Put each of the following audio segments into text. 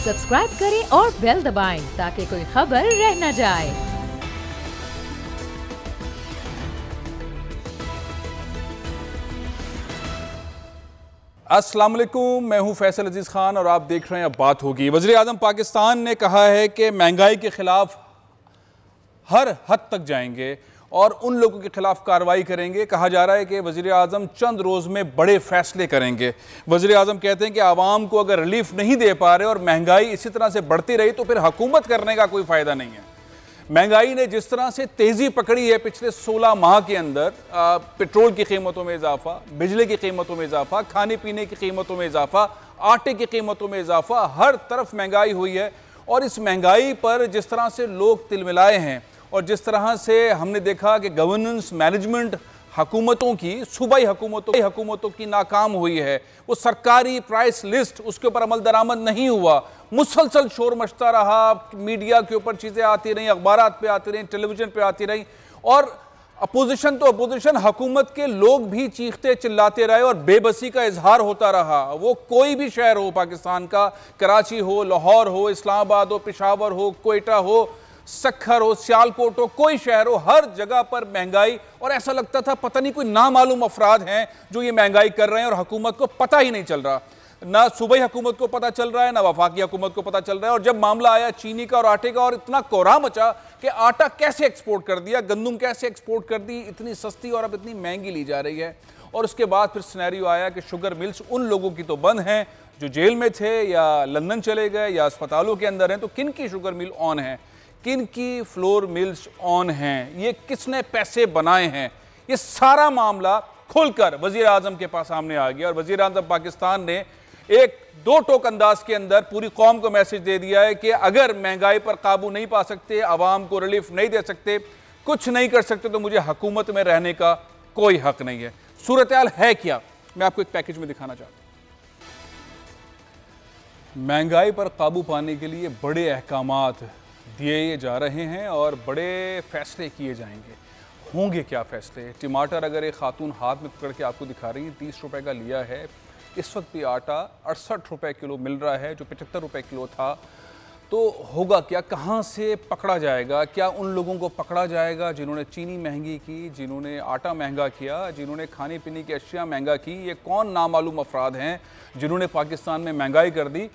Subscribe करें और bell दबाएं ताकि कोई खबर रह न जाए। अस्सलाम वालेकुम, मैं हूं फैसल अजीज खान और आप देख रहे हैं अब बात होगी। वज़ीर आज़म पाकिस्तान ने कहा है कि महंगाई के खिलाफ हर हद तक जाएंगे और उन लोगों के खिलाफ कार्रवाई करेंगे। कहा जा रहा है कि वज़ीर आज़म चंद रोज़ में बड़े फैसले करेंगे। वज़ीर आज़म कहते हैं कि आवाम को अगर रिलीफ नहीं दे पा रहे और महंगाई इसी तरह से बढ़ती रही तो फिर हुकूमत करने का कोई फ़ायदा नहीं है। महंगाई ने जिस तरह से तेज़ी पकड़ी है पिछले 16 माह के अंदर, पेट्रोल की कीमतों में इजाफा, बिजली की कीमतों में इजाफा, खाने पीने की कीमतों में इजाफा, आटे की कीमतों में इजाफा, हर तरफ महंगाई हुई है। और इस महंगाई पर जिस तरह से लोग तिलमिलाए हैं और जिस तरह से हमने देखा कि गवर्नेंस मैनेजमेंट हुकूमतों की, सूबाई हुकूमतों की नाकाम हुई है। वो सरकारी प्राइस लिस्ट, उसके ऊपर अमल दरामद नहीं हुआ, मुसलसल शोर मचता रहा, मीडिया के ऊपर चीज़ें आती रहीं, अखबारात पे आती रहीं, टेलीविज़न पे आती रहीं और अपोजिशन तो अपोजिशन, हुकूमत के लोग भी चीखते चिल्लाते रहे और बेबसी का इजहार होता रहा। वो कोई भी शहर हो पाकिस्तान का, कराची हो, लाहौर हो, इस्लामाबाद हो, पेशावर हो, कोयटा हो, सक्खर हो, सियालकोट हो, कोई शहर हो, हर जगह पर महंगाई। और ऐसा लगता था पता नहीं कोई नामालूम अफराद हैं जो ये महंगाई कर रहे हैं और हुकूमत को पता ही नहीं चल रहा। ना सूबाई हुकूमत को पता चल रहा है, ना वफाकी हुकूमत को पता चल रहा है। और जब मामला आया चीनी का और आटे का और इतना कोहराम मचा कि आटा कैसे एक्सपोर्ट कर दिया, गंदुम कैसे एक्सपोर्ट कर दी, इतनी सस्ती और अब इतनी महंगी ली जा रही है। और उसके बाद फिर सिनेरियो आया कि शुगर मिल्स उन लोगों की तो बंद हैं जो जेल में थे या लंदन चले गए या अस्पतालों के अंदर हैं, तो किन की शुगर मिल ऑन है, किन की फ्लोर मिल्स ऑन हैं, ये किसने पैसे बनाए हैं, ये सारा मामला खुलकर वजीर आजम के पास सामने आ गया। और वजीर आजम पाकिस्तान ने एक दो टोक अंदाज के अंदर पूरी कौम को मैसेज दे दिया है कि अगर महंगाई पर काबू नहीं पा सकते, आवाम को रिलीफ नहीं दे सकते, कुछ नहीं कर सकते, तो मुझे हुकूमत में रहने का कोई हक नहीं है। सूरत हाल है क्या, मैं आपको एक पैकेज में दिखाना चाहता हूं। महंगाई पर काबू पाने के लिए बड़े अहकामात दिए जा रहे हैं और बड़े फैसले किए जाएंगे। होंगे क्या फैसले? टमाटर अगर एक खातून हाथ में पकड़ के आपको दिखा रही है, 30 रुपए का लिया है। इस वक्त भी आटा 68 रुपए किलो मिल रहा है जो 75 रुपए किलो था। तो होगा क्या, कहाँ से पकड़ा जाएगा? क्या उन लोगों को पकड़ा जाएगा जिन्होंने चीनी महंगी की, जिन्होंने आटा महंगा किया, जिन्होंने खाने पीने की अशिया महंगा की? ये कौन नामालूम अफराद हैं जिन्होंने पाकिस्तान में महंगाई कर दी?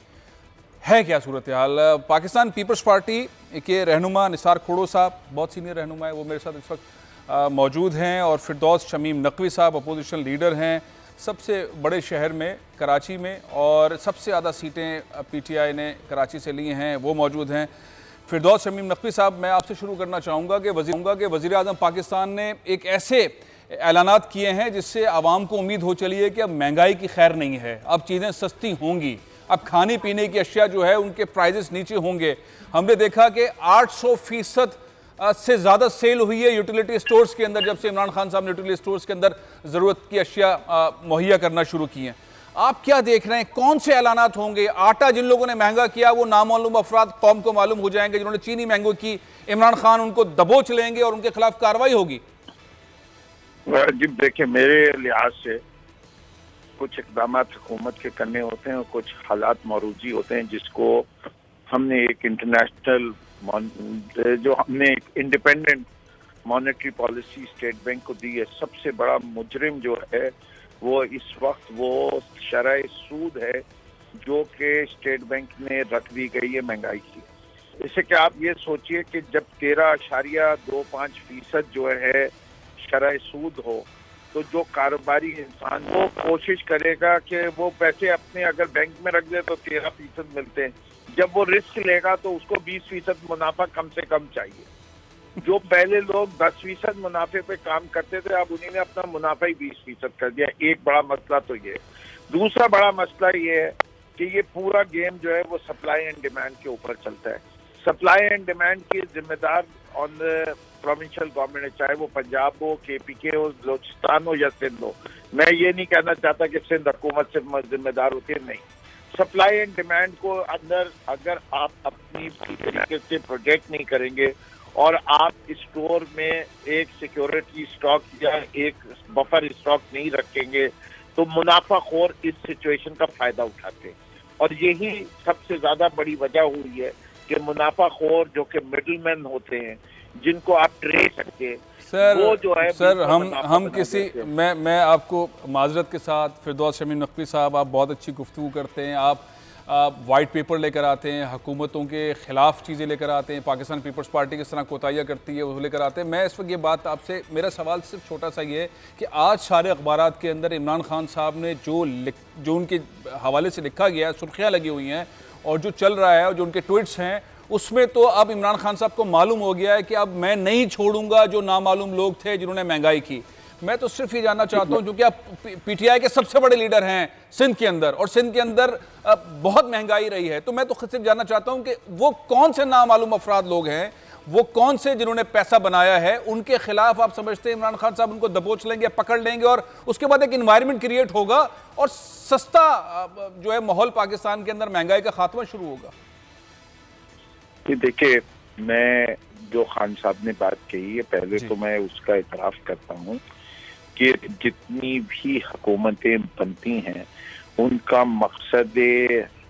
है क्या सूरत हाल? पाकिस्तान पीपल्स पार्टी के रहनुमा निसार खोड़ो साहब, बहुत सीनियर रहनुमा है, वो मेरे साथ इस वक्त मौजूद हैं। और फिरदौस शमीम नकवी साहब अपोजिशन लीडर हैं सबसे बड़े शहर में, कराची में, और सबसे ज़्यादा सीटें पीटीआई ने कराची से ली हैं, वो मौजूद हैं। फिरदौस शमीम नकवी साहब, मैं आपसे शुरू करना चाहूँगा कि वज़ीर आज़म पाकिस्तान ने एक ऐसे ऐलानात किए हैं जिससे आवाम को उम्मीद हो चली है कि अब महंगाई की खैर नहीं है, अब चीज़ें सस्ती होंगी, अब खाने पीने की अशिया जो है उनके प्राइजेस नीचे होंगे। हमने देखा कि 800% से ज़्यादा सेल हुई है यूटिलिटी स्टोर्स के अंदर जब से इमरान खान साहब ने यूटिलिटी स्टोर्स के अंदर ज़रूरत की अशिया मुहैया करना शुरू की हैं। आप क्या देख रहे हैं, कौन से ऐलानात होंगे? आटा जिन लोगों ने महंगा किया वो नामालूम अफराद कौम को मालूम हो जाएंगे। जिन्होंने चीनी महंगी की, इमरान खान उनको दबोच लेंगे और उनके खिलाफ कार्रवाई होगी। जी देखिए, मेरे लिहाज से कुछ इकदाम हुकूमत के करने होते हैं और कुछ हालात मौरूजी होते हैं जिसको हमने एक इंटरनेशनल जो हमने एक independent monetary policy state bank को दी है। सबसे बड़ा मुजरिम जो है वो इस वक्त वो शरह सूद है जो कि स्टेट बैंक ने रख दी गई है महंगाई की। इससे कि आप ये सोचिए कि जब 13.25% जो है शरह सूद हो तो जो कारोबारी इंसान वो कोशिश करेगा कि वो पैसे अपने अगर बैंक में रख दे तो 13% मिलते हैं, जब वो रिस्क लेगा तो उसको 20% मुनाफा कम से कम चाहिए। जो पहले लोग 10% मुनाफे पे काम करते थे, अब उन्हीं ने अपना मुनाफा ही 20% कर दिया। एक बड़ा मसला तो ये। दूसरा बड़ा मसला ये है कि ये पूरा गेम जो है वो सप्लाई एंड डिमांड के ऊपर चलता है। सप्लाई एंड डिमांड की जिम्मेदार ऑन प्रोविंशियल गवर्नमेंट है, चाहे वो पंजाब हो, केपीके हो, बलोचिस्तान हो या सिंध हो। मैं ये नहीं कहना चाहता कि सिंध हुकूमत से जिम्मेदार होती है, नहीं। सप्लाई एंड डिमांड को अंदर अगर आप अपनी तरीके से प्रोजेक्ट नहीं करेंगे और आप स्टोर में एक सिक्योरिटी स्टॉक या एक बफर स्टॉक नहीं रखेंगे तो मुनाफाखोर इस सिचुएशन का फायदा उठाते हैं और यही सबसे ज्यादा बड़ी वजह हुई है कि मुनाफाखोर जो कि मिडलमैन होते हैं, जिनको आप ट्रेस सकते, सर वो जो है सर हम किसी मैं आपको माजरत के साथ फिरदौस शमीम नकवी साहब, आप बहुत अच्छी गुफ्तगू करते हैं, आप वाइट पेपर लेकर आते हैं, हुकूमतों के ख़िलाफ़ चीज़ें लेकर आते हैं, पाकिस्तान पीपल्स पार्टी किस तरह कोताहियाँ करती है वो लेकर आते हैं। मैं इस वक्त ये बात आपसे, मेरा सवाल सिर्फ छोटा सा ये है कि आज सारे अखबारात के अंदर इमरान खान साहब ने जो उनके हवाले से लिखा गया है, सुर्खियाँ लगी हुई हैं और जो चल रहा है और जो उनके ट्वीट्स हैं, उसमें तो अब इमरान खान साहब को मालूम हो गया है कि अब मैं नहीं छोड़ूंगा जो नामालूम लोग थे जिन्होंने महंगाई की। मैं तो सिर्फ ये जानना चाहता हूं, क्योंकि आप पीटीआई के सबसे बड़े लीडर हैं सिंध के अंदर और सिंध के अंदर बहुत महंगाई रही है, तो मैं तो खुद से जानना चाहता हूं कि वो कौन से नामालूम अफराद लोग हैं, वो कौन से जिन्होंने पैसा बनाया है, उनके खिलाफ आप समझते हैं इमरान खान साहब उनको दबोच लेंगे, पकड़ लेंगे और उसके बाद एक इन्वायरमेंट क्रिएट होगा और सस्ता जो है माहौल पाकिस्तान के अंदर महंगाई का खात्मा शुरू होगा? देखिए, मैं जो खान साहब ने बात कही है, पहले तो मैं उसका इतराफ करता हूँ कि जितनी भी हुकूमतें बनती हैं उनका मकसद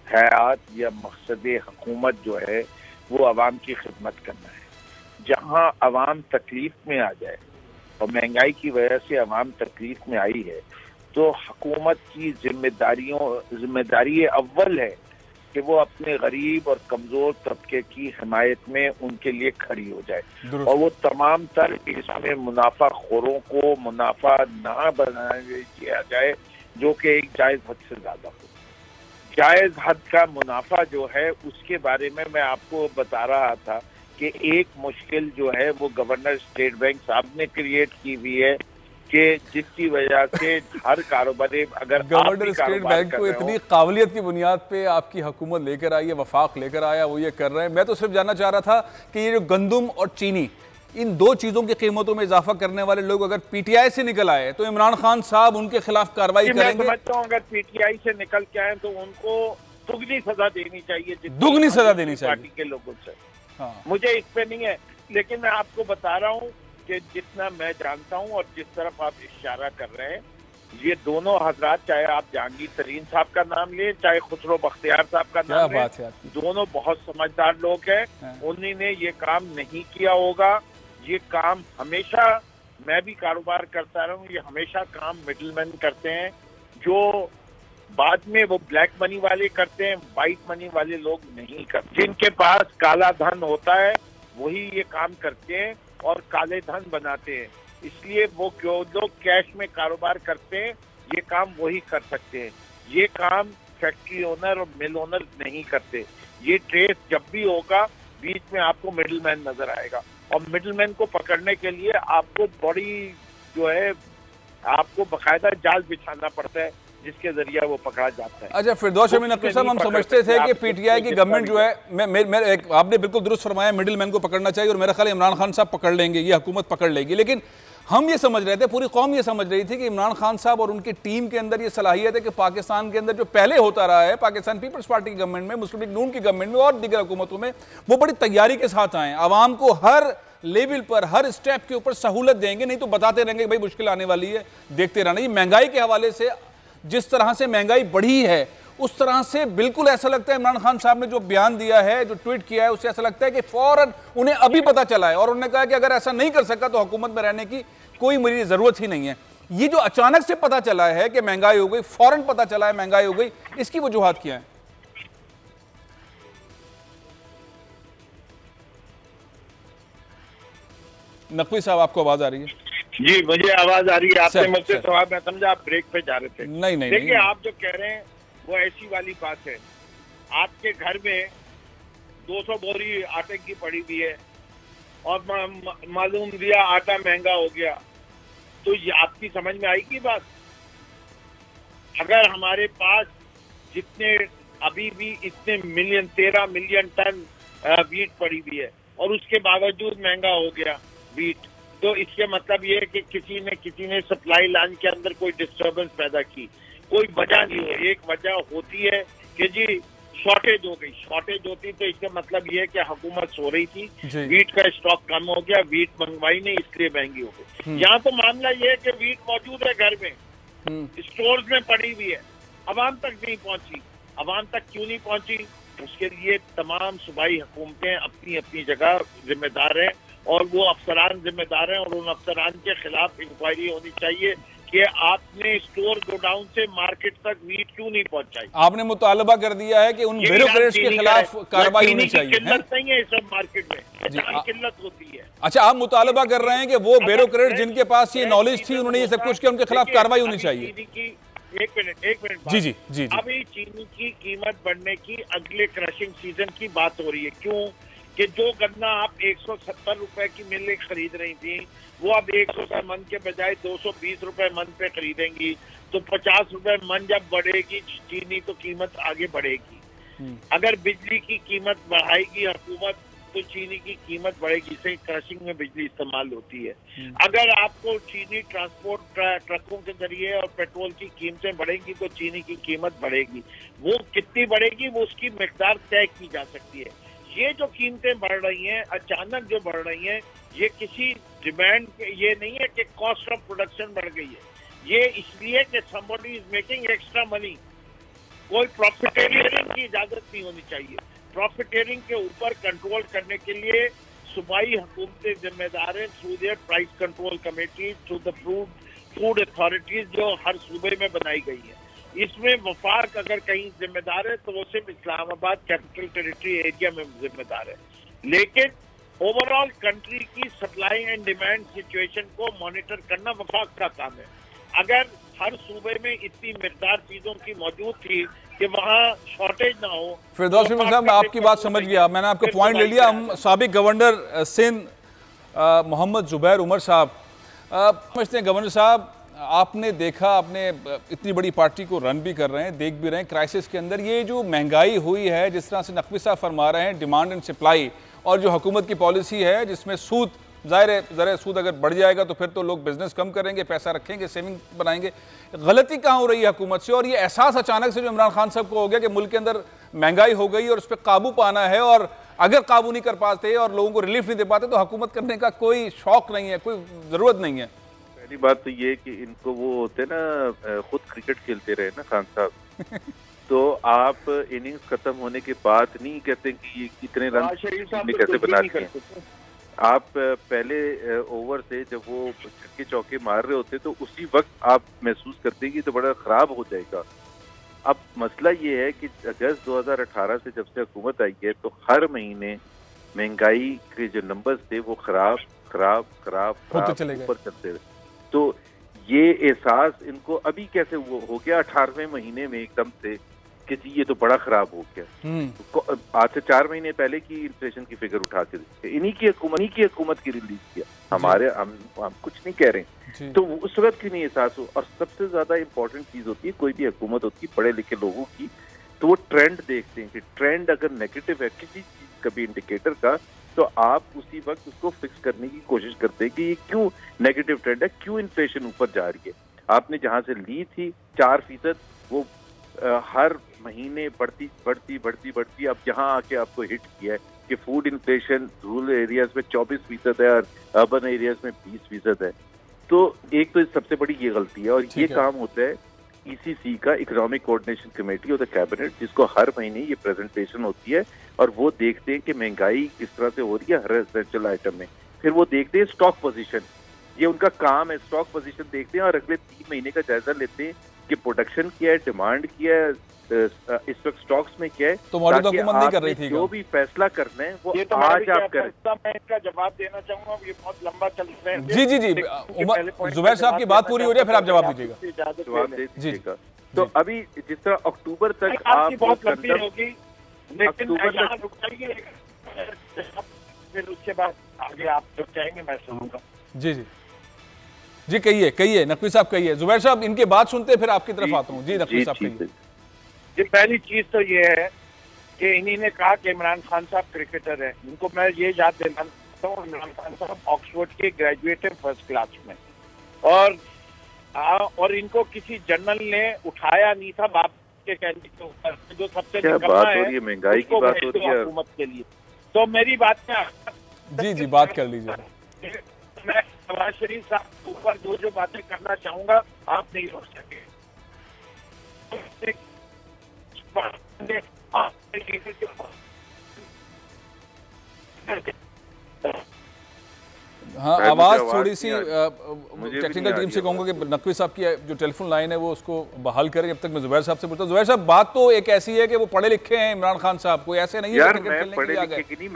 हयात या मकसद हुकूमत जो है वो अवाम की खिदमत करना है। जहाँ अवाम तकलीफ में आ जाए और महंगाई की वजह से अवाम तकलीफ में आई है, तो हुकूमत की जिम्मेदारी अव्वल है कि वो अपने गरीब और कमजोर तबके की हिमायत में उनके लिए खड़ी हो जाए और वो तमाम तर इसमें मुनाफा खोरों को मुनाफा ना बनाने दिया जाए, जो कि एक जायज हद से ज्यादा हो। जायज हद का मुनाफा जो है उसके बारे में मैं आपको बता रहा था कि एक मुश्किल जो है वो गवर्नर स्टेट बैंक साहब ने क्रिएट की हुई है कि जिसकी वजह से हर कारोबारी, अगर गवर्नर स्टेट बैंक को इतनी काबिलियत की बुनियाद पे आपकी हुकूमत लेकर आई है, वफाक लेकर आया, वो ये कर रहे हैं। मैं तो सिर्फ जानना चाह रहा था कि ये जो गंदुम और चीनी, इन दो चीजों की कीमतों में इजाफा करने वाले लोग अगर पीटीआई से निकल आए तो इमरान खान साहब उनके खिलाफ कार्रवाई करेंगे? मैं समझता हूँ अगर पीटीआई से निकल के आए तो उनको दुगनी सजा देनी चाहिए, दुगनी सजा देनी चाहिए पार्टी के लोगों से। मुझे इस पे नहीं है, लेकिन मैं आपको बता रहा हूँ कि जितना मैं जानता हूं और जिस तरफ आप इशारा कर रहे हैं, ये दोनों हजरात, चाहे आप जहांगीर तरीन साहब का नाम लें, चाहे खुसरो बख्तियार साहब का नाम लें, दोनों बहुत समझदार लोग हैं। उन्होंने ये काम नहीं किया होगा। ये काम हमेशा, मैं भी कारोबार करता रहा हूँ, ये हमेशा काम मिडलमैन करते हैं, जो बाद में वो ब्लैक मनी वाले करते हैं, व्हाइट मनी वाले लोग नहीं करते। जिनके पास काला धन होता है वही ये काम करते हैं और काले धन बनाते हैं। इसलिए वो जो लोग कैश में कारोबार करते हैं, ये काम वही कर सकते हैं। ये काम फैक्ट्री ओनर और मिल ओनर नहीं करते। ये ट्रेस जब भी होगा, बीच में आपको मिडलमैन नजर आएगा और मिडलमैन को पकड़ने के लिए आपको बड़ी जो है, आपको बकायदा जाल बिछाना पड़ता है जिसके जरिए वो पकड़ा जाता है। अच्छा, फिरदौस शमीम नकवी साहब, हम समझते थे कि पीटीआई की गवर्नमेंट जो है, आपने बिल्कुल दुरुस्त फरमाया, मिडिल मैन को पकड़ना चाहिए और मेरा ख्याल इमरान खान साहब पकड़ लेंगे, ये हुकूमत पकड़ लेगी। लेकिन हम ये समझ रहे थे, पूरी कौम ये समझ रही थी कि इमरान खान साहब और उनकी टीम के अंदर ये सलाहियत है कि पाकिस्तान के अंदर जो पहले होता रहा है, पाकिस्तान पीपल्स पार्टी की गवर्नमेंट में, मुस्लिम लीग नून की गवर्नमेंट में और दीगर हुकूमतों में, वो बड़ी तैयारी के साथ आए, आवाम को हर लेवल पर, हर स्टेप के ऊपर सहूलत देंगे, नहीं तो बताते रहेंगे भाई मुश्किल आने वाली है, देखते रहना। ये महंगाई के हवाले से, जिस तरह से महंगाई बढ़ी है, उस तरह से बिल्कुल ऐसा लगता है इमरान खान साहब ने जो बयान दिया है, जो ट्वीट किया है, उससे ऐसा लगता है कि फौरन उन्हें अभी पता चला है और उन्होंने कहा कि अगर ऐसा नहीं कर सका तो हुकूमत में रहने की कोई मेरी जरूरत ही नहीं है। ये जो अचानक से पता चला है कि महंगाई हो गई, फौरन पता चला है महंगाई हो गई, इसकी वजूहात क्या है? नकवी साहब, आपको आवाज आ रही है? जी, मुझे आवाज आ रही है। आपने मुझसे सवाल, मैं समझा आप ब्रेक पे जा रहे थे। नहीं, देखिए, आप जो कह रहे हैं वो ऐसी वाली बात है। आपके घर में 200 बोरी आटे की पड़ी हुई है और मालूम दिया आटा महंगा हो गया, तो ये आपकी समझ में आएगी बात? अगर हमारे पास जितने अभी भी इतने 13 मिलियन टन वीट पड़ी हुई है और उसके बावजूद महंगा हो गया वीट, तो इसके मतलब ये है कि किसी ने सप्लाई लाइन के अंदर कोई डिस्टर्बेंस पैदा की। कोई वजह नहीं है। एक वजह होती है कि जी शॉर्टेज हो गई। शॉर्टेज होती तो इसका मतलब ये है कि हुकूमत सो रही थी, वीट का स्टॉक कम हो गया, वीट मंगवाई नहीं, इसलिए महंगी हो गई। यहाँ तो मामला ये है कि वीट मौजूद है घर में, स्टोर्स में पड़ी हुई है, अवाम तक नहीं पहुंची, अवाम तक क्यों नहीं पहुंची? उसके लिए तमाम सूबाई हुकूमतें अपनी अपनी जगह जिम्मेदार हैं और वो अफसरान जिम्मेदार हैं और उन अफसरान के खिलाफ इंक्वायरी होनी चाहिए कि आपने स्टोर गोडाउन से मार्केट तक वीट क्यों नहीं पहुंचाई। आपने मुतालबा कर दिया है कि उन ब्यूरोक्रेट्स के खिलाफ कार्रवाई होनी चाहिए। किल्लत नहीं है इस सब मार्केट में, किल्लत होती है। अच्छा, आप मुतालबा कर रहे हैं कि वो ब्यूरोक्रेट जिनके पास ये नॉलेज थी, उन्होंने ये सब कुछ किया, उनके खिलाफ कार्रवाई होनी चाहिए। एक मिनट जी जी जी। अभी चीनी की कीमत बढ़ने की अगले क्रशिंग सीजन की बात हो रही है। क्यों? कि जो गन्ना आप 170 रुपए की मिलें खरीद रही थी, वो अब 100 रुपए मन के बजाय 220 रुपए मन पे खरीदेंगी। तो 50 रुपए मन जब बढ़ेगी चीनी तो कीमत आगे बढ़ेगी। अगर बिजली की कीमत बढ़ाएगी हुकूमत तो चीनी की कीमत बढ़ेगी। इससे क्रशिंग में बिजली इस्तेमाल होती है। अगर आपको चीनी ट्रांसपोर्ट ट्रकों के जरिए और पेट्रोल की कीमतें बढ़ेंगी तो चीनी की कीमत बढ़ेगी। वो कितनी बढ़ेगी वो उसकी मिकदार तय की जा सकती है। ये जो कीमतें बढ़ रही हैं, अचानक जो बढ़ रही हैं, ये किसी डिमांड ये नहीं है कि कॉस्ट ऑफ प्रोडक्शन बढ़ गई है। ये इसलिए कि somebody is making extra money। कोई प्रॉफिटेरियरिंग की इजाजत नहीं होनी चाहिए। प्रॉफिटेरिंग के ऊपर कंट्रोल करने के लिए सूबाई हुकूमतें जिम्मेदार हैं through their price control committee, through the food authorities जो हर सूबे में बनाई गई है। इसमें वफाक अगर कहीं जिम्मेदार है तो वो सिर्फ इस्लामाबाद कैपिटल टेरिटरी एरिया में जिम्मेदार है। लेकिन ओवरऑल कंट्री की सप्लाई एंड डिमांड सिचुएशन को मॉनिटर करना वफाक का काम है। अगर हर सूबे में इतनी मिकदार चीजों की मौजूद थी कि वहाँ शॉर्टेज ना हो। फिरदौस मेमन साहब, मैं आपकी बात समझ गया, मैंने आपका पॉइंट ले लिया। हम साबिक गवर्नर सिंध मोहम्मद जुबैर उमर साहब समझते हैं। गवर्नर साहब, आपने देखा, आपने इतनी बड़ी पार्टी को रन भी कर रहे हैं, देख भी रहे हैं क्राइसिस के अंदर ये जो महंगाई हुई है, जिस तरह से नकवी साहब फरमा रहे हैं, डिमांड एंड सप्लाई, और जो हुकूमत की पॉलिसी है जिसमें सूद, ज़ाहिर है ज़रा सूद अगर बढ़ जाएगा तो फिर तो लोग बिजनेस कम करेंगे, पैसा रखेंगे, सेविंग बनाएंगे। गलती कहाँ हो रही है हुकूमत से? और ये एहसास अचानक से जो इमरान खान साहब को हो गया कि मुल्क के अंदर महंगाई हो गई और उस पर काबू पाना है, और अगर काबू नहीं कर पाते और लोगों को रिलीफ नहीं दे पाते तो हुकूमत करने का कोई शौक नहीं है, कोई ज़रूरत नहीं है। पहली बात तो ये कि इनको वो होते ना, खुद क्रिकेट खेलते रहे ना खान साहब तो आप इनिंग्स खत्म होने के बाद नहीं कहते कि ये कितने रन कैसे बनाते हैं। आप पहले ओवर से जब वो छक्के चौके मार रहे होते तो उसी वक्त आप महसूस करते हैं कि तो बड़ा खराब हो जाएगा। अब मसला ये है कि अगस्त 2018 से जब से हुकूमत आई है तो हर महीने महंगाई के जो नंबर्स थे वो खराब ऊपर चलते रहे। तो ये एहसास इनको अभी कैसे हो गया 18वें महीने में एकदम से कि जी ये तो बड़ा खराब हो गया। आज से 4 महीने पहले की इन्फ्लेशन की फिगर उठा के देखते, इन्हीं की हुकूमत की रिलीज किया। हम कुछ नहीं कह रहे, तो उस वक्त क्यों नहीं एहसास हो। और सबसे ज्यादा इंपॉर्टेंट चीज होती है कोई भी हुकूमत होती है पढ़े लिखे लोगों की, तो वो ट्रेंड देखते हैं कि ट्रेंड अगर नेगेटिव है किसी चीज का भी इंडिकेटर का, तो आप उसी वक्त उसको फिक्स करने की कोशिश करते हैं कि ये क्यों नेगेटिव ट्रेंड है, क्यों इन्फ्लेशन ऊपर जा रही है। आपने जहां से ली थी 4%, वो हर महीने बढ़ती अब यहाँ आके आपको हिट किया है कि फूड इन्फ्लेशन रूरल एरियाज में 24% है और अर्बन एरियाज में 20% है। तो एक तो सबसे बड़ी ये गलती है। और ये काम होता है ECC का, economic coordination committee of the cabinet, जिसको हर महीने ये प्रेजेंटेशन होती है और वो देखते हैं कि महंगाई किस तरह से हो रही है हर एसेंशियल आइटम में। फिर वो देखते हैं स्टॉक पोजीशन, ये उनका काम है, स्टॉक पोजीशन देखते हैं और अगले 3 महीने का जायजा लेते हैं कि प्रोडक्शन क्या है, डिमांड क्या है, इस वक्त स्टॉक्स में क्या है। तो मौजूदा हुकूमत नहीं कर रही थी, जो भी फैसला करना है वो तो आज आप करें। मैं इसका जवाब देना चाहूंगा, ये बहुत लंबा चल रहा है। जी जुबैर साहब की बात पूरी हो जाए फिर आप जवाब दीजिएगा। जवाब दे दीजिएगा। तो अभी जिस तरह अक्टूबर तक आप बहुत लंबी होगी, लेकिन यहाँ रुक जाइए, फिर उसके बाद आगे आप जब चाहेंगे मैं सुनूंगा। जी कहिए नकवी साहब कहिए। जुबैर साहब इनके बात सुनते फिर आपकी तरफ आता हूँ। जी नकवी साहब कहिए। जी पहली चीज तो ये है कि इन्हीं ने कहा कि इमरान खान साहब क्रिकेटर है। इनको मैं ये याद दिलाना चाहता हूँ, इमरान खान साहब ऑक्सफोर्ड के ग्रेजुएट है फर्स्ट क्लास में, और इनको किसी जर्नल ने उठाया नहीं था बाप के कहने के ऊपर। जो सबसे निकलना है महंगाई की बात हो रही है हुकूमत के लिए। तो मेरी बात में जी बात कर लीजिए। मैं नवाज शरीफ साहब के ऊपर जो बातें करना चाहूंगा आप नहीं रोक सके। हाँ, आवाज़ थोड़ी सी टेक्निकल टीम से कहूँगा कि नकवी साहब की जो टेलीफोन लाइन है वो उसको बहाल करें। जब तक मैं जुबैर साहब से पूछता हूँ। जुबैर साहब, बात तो एक ऐसी है कि वो पढ़े लिखे हैं इमरान खान साहब, कोई ऐसे नहीं है यार मैं पढ़े लिखे की नहीं,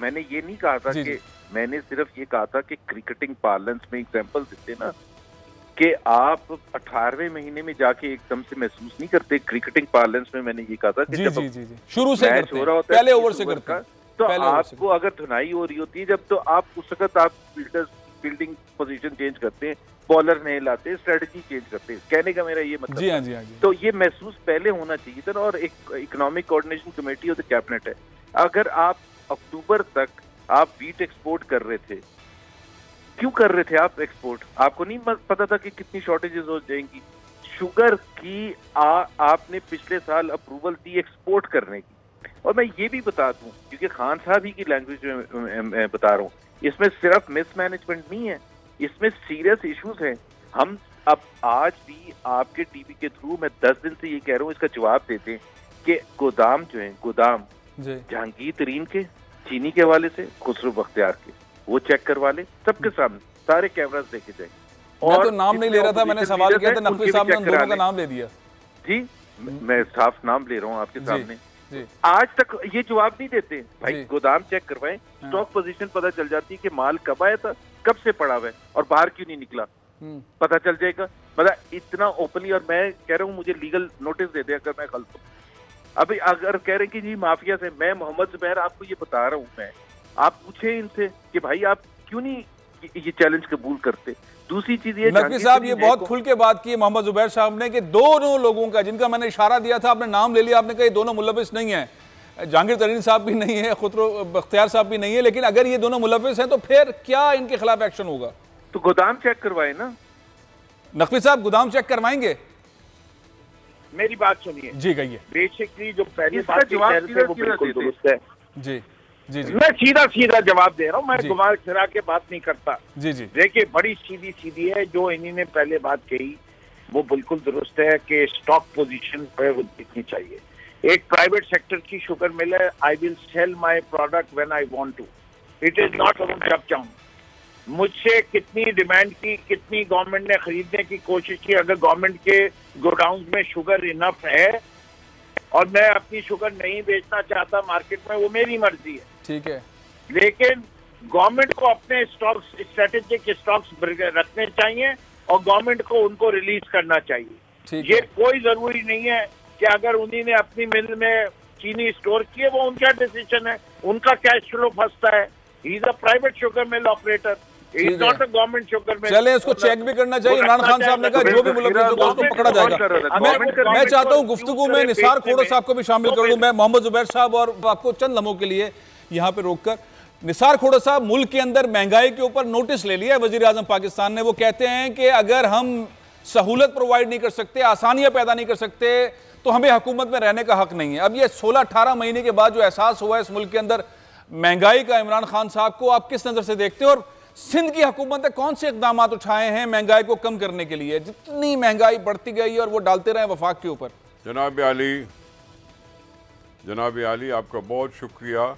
मैंने ये नहीं कहा था कि, मैंने सिर्फ ये कहा था कि क्रिकेटिंग पार्लेंस में एग्जाम्पल देते ना कि आप 18वें महीने में जाके एकदम से महसूस नहीं करते। क्रिकेटिंग पार्लेंस में मैंने ये कहा था कि जब शुरू से मैच हो रहा होता है पहले ओवर से करते हैं, तो आपको अगर धुनाई हो रही होती है जब, तो आप उस वक्त आप फील्डिंग पोजीशन चेंज करते हैं, बॉलर नहीं लाते, स्ट्रेटजी चेंज करते हैं। कहने का मेरा ये मतलब जी हाँ, जी। तो ये महसूस पहले होना चाहिए था। और एक इकोनॉमिक कोऑर्डिनेशन कमेटी और कैबिनेट है, अगर आप अक्टूबर तक आप वीट एक्सपोर्ट कर रहे थे, क्यों कर रहे थे आप एक्सपोर्ट? आपको नहीं पता था कि कितनी शॉर्टेजेस हो जाएंगी? शुगर की आपने पिछले साल अप्रूवल दी एक्सपोर्ट करने की। और मैं ये भी बता दूं, क्योंकि खान साहब ही की लैंग्वेज में मैं बता रहा हूँ, इसमें सिर्फ मिसमैनेजमेंट नहीं है, इसमें सीरियस इश्यूज हैं। हम अब आज भी आपके टीवी के थ्रू मैं 10 दिन से ये कह रहा हूँ, इसका जवाब देते हैं कि गोदाम जो है, गोदाम जहांगीर तरीन के, चीनी के हवाले से, खुसरो बख्तियार के, वो चेक करवा ले सबके सामने, सारे कैमरास देखे जाए। मैं तो नाम नहीं ले रहा था, मैंने सवाल किया था, नकवी साहब ने उन दोनों का नाम ले दिया। जी, मैं साफ नाम ले रहा हूँ आपके सामने। आज तक ये जवाब नहीं देते भाई। गोदाम चेक करवाएं, स्टॉक पोजीशन पता चल जाती है कि माल कब आया था, कब से पड़ा हुआ है और बाहर क्यों नहीं निकला, पता चल जाएगा। मतलब इतना ओपनली। और मैं कह रहा हूँ मुझे लीगल नोटिस दे दे अगर मैं गलत हूँ। अभी अगर कह रहे हैं कि जी माफिया से, मैं मोहम्मद जुबैर आपको ये बता रहा हूँ, मैं आप पूछे इनसे कि भाई आप क्यों नहीं ये चैलेंज कबूल करते। दूसरी चीज ये, नकवी साहब ये बहुत खुल के बात की है मोहम्मद जुबैर साहब ने कि दोनों लोगों का, जिनका मैंने इशारा दिया था, आपने नाम ले लिया, आपने कहा ये दोनों मुलविस नहीं है, जहांगीर तरीन साहब भी नहीं है, खुसरो बख्तियार साहब भी नहीं है, लेकिन अगर ये दोनों मुलविस हैं तो फिर क्या इनके खिलाफ एक्शन होगा? तो गोदाम चेक करवाए ना। नकवी साहब गोदाम चेक करवाएंगे? मेरी बात सुनिए जी, कहिए। बेसिकली जो पहली बात वो बिल्कुल दुरुस्त है। जी जी जी, मैं सीधा जवाब दे रहा हूँ, मैं घुमा फिरा के बात नहीं करता। जी जी, देखिए बड़ी सीधी है। जो इन्होंने पहले बात कही वो बिल्कुल दुरुस्त है कि स्टॉक पोजीशन पे वो दिखनी चाहिए। एक प्राइवेट सेक्टर की शुगर मिल है, I will sell my product when I want to, it is not जब चाहूँ। मुझसे कितनी डिमांड की, कितनी गवर्नमेंट ने खरीदने की कोशिश की, अगर गवर्नमेंट के गोडाउन में शुगर इनफ है और मैं अपनी शुगर नहीं बेचना चाहता मार्केट में, वो मेरी मर्जी है, ठीक है। लेकिन गवर्नमेंट को अपने स्टॉक्स, स्ट्रेटेजिक स्टॉक्स रखने चाहिए और गवर्नमेंट को उनको रिलीज करना चाहिए। ये कोई जरूरी नहीं है कि अगर उन्हीं ने अपनी मिल में चीनी स्टोर की है, वो उनका डिसीजन है, उनका कैश फ्लो फंसता है। He is a private sugar mill operator, he is not a government sugar mill. चले, उसको चेक भी करना चाहिए। इमरान खान साहब ने कहा जो भी मुलविस होगा उसको पकड़ा जाएगा। मैं चाहता हूं गुफ्तगू में निसार खोड़ो साहब को भी शामिल कर लूं। मैं मोहम्मद जुबैर साहब और आपको चंद लम्हों के लिए यहाँ पे रोककर, निसार खोड़ो साहब, मुल्क के अंदर महंगाई के ऊपर नोटिस ले लिया है वजीर आजम पाकिस्तान ने। वो कहते हैं कि अगर हम सहूलत प्रोवाइड नहीं कर सकते, आसानियां पैदा नहीं कर सकते, तो हमें हुकूमत में रहने का हक नहीं है। अब ये 16-18 महीने के बाद जो एहसास हुआ है इस मुल्क के अंदर महंगाई का, इमरान खान साहब को आप किस नजर से देखते हो? और सिंध की हुकूमत ने कौन से इकदाम उठाए हैं महंगाई को कम करने के लिए? जितनी महंगाई बढ़ती गई और वो डालते रहे वफाक के ऊपर। जनाब आली, आपका बहुत शुक्रिया